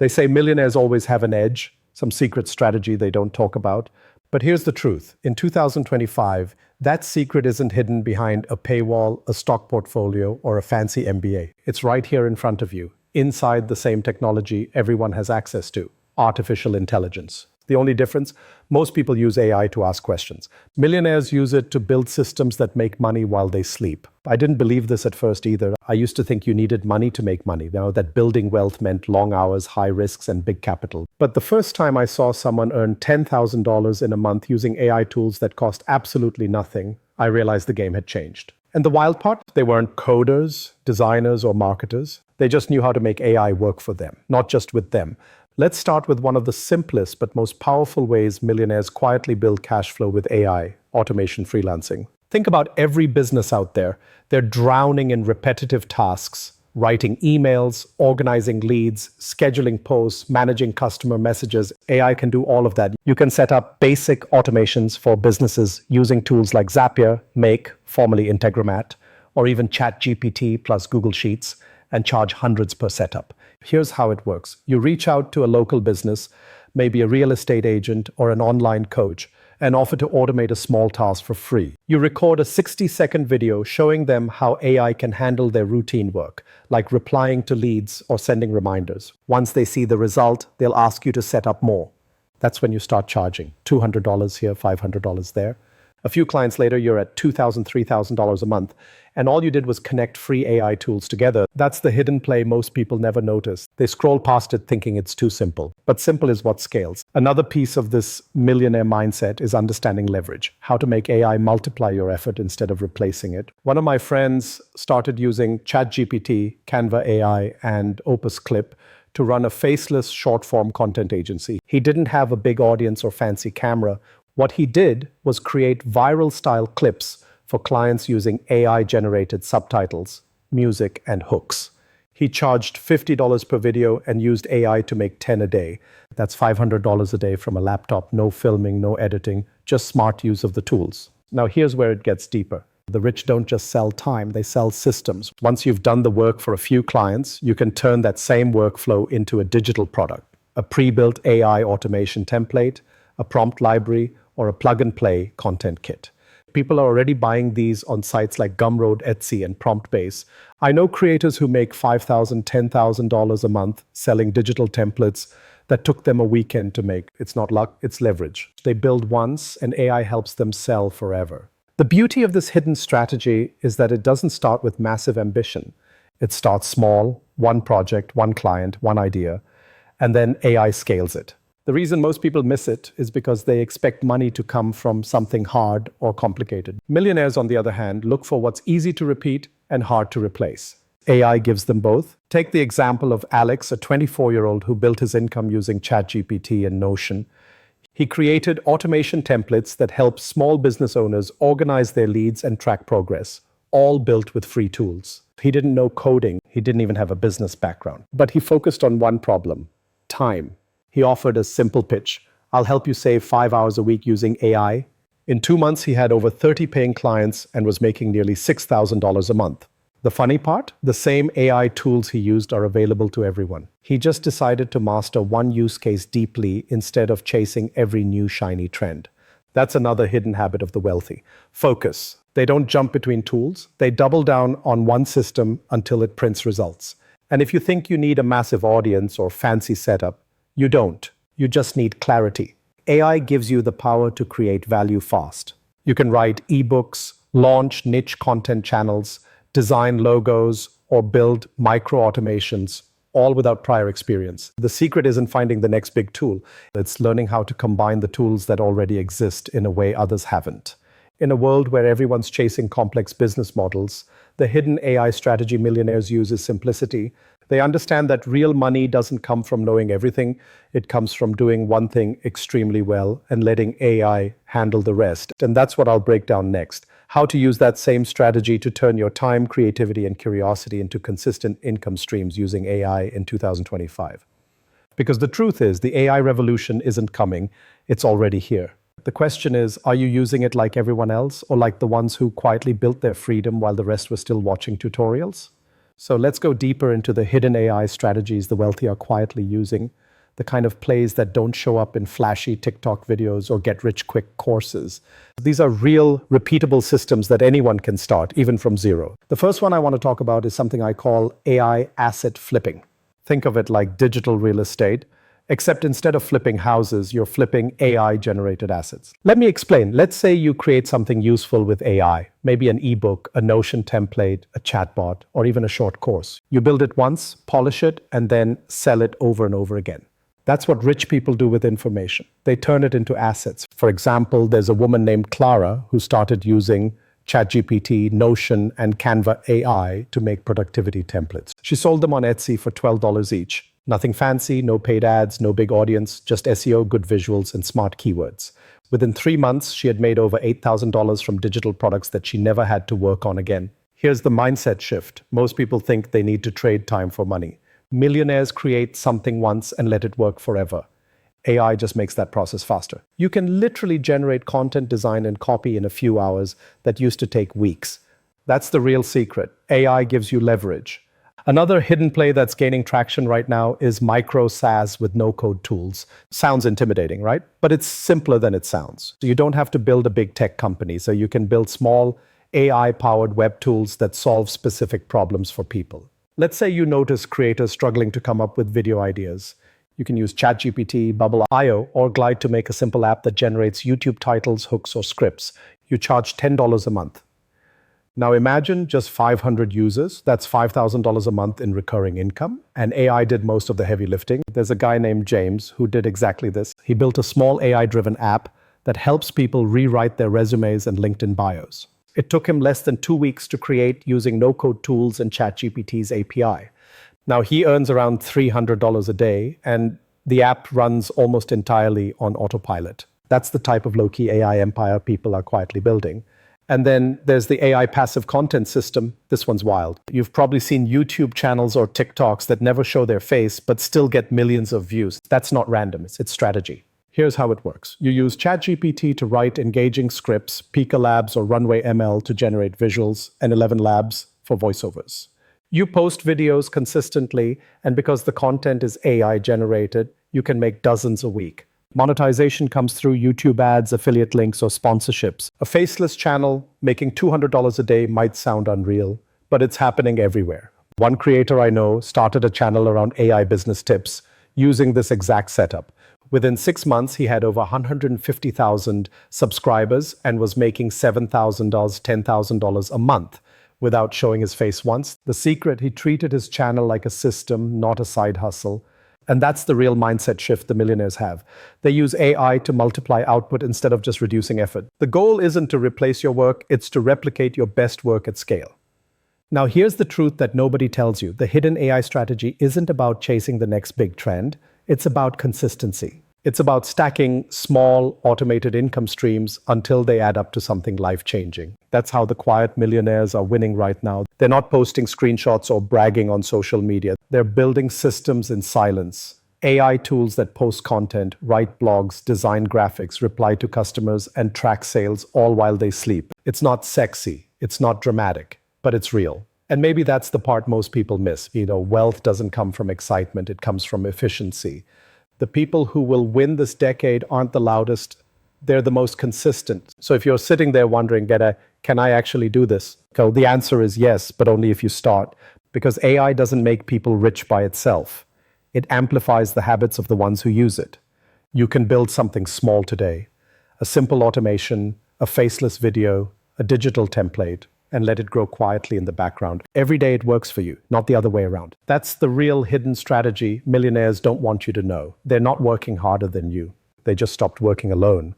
They say millionaires always have an edge, some secret strategy they don't talk about. But here's the truth. In 2025, that secret isn't hidden behind a paywall, a stock portfolio, or a fancy MBA. It's right here in front of you, inside the same technology everyone has access to, artificial intelligence. The only difference, most people use AI to ask questions. Millionaires use it to build systems that make money while they sleep. I didn't believe this at first either. I used to think you needed money to make money, that building wealth meant long hours, high risks, and big capital. But the first time I saw someone earn $10,000 in a month using AI tools that cost absolutely nothing, I realized the game had changed. And the wild part, they weren't coders, designers, or marketers. They just knew how to make AI work for them, not just with them. Let's start with one of the simplest but most powerful ways millionaires quietly build cash flow with AI, automation freelancing. Think about every business out there. They're drowning in repetitive tasks, writing emails, organizing leads, scheduling posts, managing customer messages. AI can do all of that. You can set up basic automations for businesses using tools like Zapier, Make, formerly Integromat, or even ChatGPT plus Google Sheets, and charge hundreds per setup. Here's how it works. You reach out to a local business, maybe a real estate agent or an online coach, and offer to automate a small task for free. You record a 60-second video showing them how AI can handle their routine work, like replying to leads or sending reminders. Once they see the result, they'll ask you to set up more. That's when you start charging. $200 here, $500 there. A few clients later, you're at $2,000, $3,000 a month, and all you did was connect free AI tools together. That's the hidden play most people never notice. They scroll past it thinking it's too simple. But simple is what scales. Another piece of this millionaire mindset is understanding leverage, how to make AI multiply your effort instead of replacing it. One of my friends started using ChatGPT, Canva AI, and Opus Clip to run a faceless short-form content agency. He didn't have a big audience or fancy camera. What he did was create viral-style clips for clients using AI-generated subtitles, music, and hooks. He charged $50 per video and used AI to make 10 a day. That's $500 a day from a laptop, no filming, no editing, just smart use of the tools. Now here's where it gets deeper. The rich don't just sell time, they sell systems. Once you've done the work for a few clients, you can turn that same workflow into a digital product, a pre-built AI automation template, a prompt library, or a plug-and-play content kit. People are already buying these on sites like Gumroad, Etsy, and PromptBase. I know creators who make $5,000, $10,000 a month selling digital templates that took them a weekend to make. It's not luck, it's leverage. They build once, and AI helps them sell forever. The beauty of this hidden strategy is that it doesn't start with massive ambition. It starts small, one project, one client, one idea, and then AI scales it. The reason most people miss it is because they expect money to come from something hard or complicated. Millionaires, on the other hand, look for what's easy to repeat and hard to replace. AI gives them both. Take the example of Alex, a 24-year-old who built his income using ChatGPT and Notion. He created automation templates that help small business owners organize their leads and track progress, all built with free tools. He didn't know coding. He didn't even have a business background. But he focused on one problem: time. He offered a simple pitch. I'll help you save 5 hours a week using AI. In 2 months, he had over 30 paying clients and was making nearly $6,000 a month. The funny part? The same AI tools he used are available to everyone. He just decided to master one use case deeply instead of chasing every new shiny trend. That's another hidden habit of the wealthy. Focus. They don't jump between tools. They double down on one system until it prints results. And if you think you need a massive audience or fancy setup, you don't. You just need clarity. AI gives you the power to create value fast. You can write ebooks, launch niche content channels, design logos, or build micro automations, all without prior experience. The secret isn't finding the next big tool. It's learning how to combine the tools that already exist in a way others haven't. In a world where everyone's chasing complex business models, the hidden AI strategy millionaires use is simplicity. They understand that real money doesn't come from knowing everything. It comes from doing one thing extremely well and letting AI handle the rest. And that's what I'll break down next. How to use that same strategy to turn your time, creativity, and curiosity into consistent income streams using AI in 2025. Because the truth is, the AI revolution isn't coming, it's already here. The question is, are you using it like everyone else, or like the ones who quietly built their freedom while the rest were still watching tutorials? So let's go deeper into the hidden AI strategies the wealthy are quietly using, the kind of plays that don't show up in flashy TikTok videos or get-rich-quick courses. These are real, repeatable systems that anyone can start, even from zero. The first one I want to talk about is something I call AI asset flipping. Think of it like digital real estate, except instead of flipping houses, you're flipping AI-generated assets. Let me explain. Let's say you create something useful with AI, maybe an ebook, a Notion template, a chatbot, or even a short course. You build it once, polish it, and then sell it over and over again. That's what rich people do with information. They turn it into assets. For example, there's a woman named Clara who started using ChatGPT, Notion, and Canva AI to make productivity templates. She sold them on Etsy for $12 each. Nothing fancy, no paid ads, no big audience, just SEO, good visuals, and smart keywords. Within 3 months, she had made over $8,000 from digital products that she never had to work on again. Here's the mindset shift. Most people think they need to trade time for money. Millionaires create something once and let it work forever. AI just makes that process faster. You can literally generate content, design, and copy in a few hours that used to take weeks. That's the real secret. AI gives you leverage. Another hidden play that's gaining traction right now is micro SaaS with no-code tools. Sounds intimidating, right? But it's simpler than it sounds. So you don't have to build a big tech company, so you can build small AI-powered web tools that solve specific problems for people. Let's say you notice creators struggling to come up with video ideas. You can use ChatGPT, Bubble.io, or Glide to make a simple app that generates YouTube titles, hooks, or scripts. You charge $10 a month. Now imagine just 500 users, that's $5,000 a month in recurring income, and AI did most of the heavy lifting. There's a guy named James who did exactly this. He built a small AI-driven app that helps people rewrite their resumes and LinkedIn bios. It took him less than 2 weeks to create using no-code tools and ChatGPT's API. Now he earns around $300 a day, and the app runs almost entirely on autopilot. That's the type of low-key AI empire people are quietly building. And then there's the AI passive content system. This one's wild. You've probably seen YouTube channels or TikToks that never show their face, but still get millions of views. That's not random, it's strategy. Here's how it works. You use ChatGPT to write engaging scripts, Pika Labs or Runway ML to generate visuals, and 11 Labs for voiceovers. You post videos consistently, and because the content is AI generated, you can make dozens a week. Monetization comes through YouTube ads, affiliate links, or sponsorships. A faceless channel making $200 a day might sound unreal, but it's happening everywhere. One creator I know started a channel around AI business tips using this exact setup. Within 6 months, he had over 150,000 subscribers and was making $7,000, $10,000 a month without showing his face once. The secret, he treated his channel like a system, not a side hustle. And that's the real mindset shift the millionaires have. They use AI to multiply output instead of just reducing effort. The goal isn't to replace your work, it's to replicate your best work at scale. Now, here's the truth that nobody tells you. The hidden AI strategy isn't about chasing the next big trend. It's about consistency. It's about stacking small, automated income streams until they add up to something life-changing. That's how the quiet millionaires are winning right now. They're not posting screenshots or bragging on social media. They're building systems in silence. AI tools that post content, write blogs, design graphics, reply to customers, and track sales all while they sleep. It's not sexy. It's not dramatic, but it's real. And maybe that's the part most people miss. Wealth doesn't come from excitement. It comes from efficiency. The people who will win this decade aren't the loudest. They're the most consistent. So if you're sitting there wondering, can I actually do this? So the answer is yes, but only if you start. Because AI doesn't make people rich by itself. It amplifies the habits of the ones who use it. You can build something small today. A simple automation, a faceless video, a digital template, and let it grow quietly in the background. Every day it works for you, not the other way around. That's the real hidden strategy millionaires don't want you to know. They're not working harder than you. They just stopped working alone.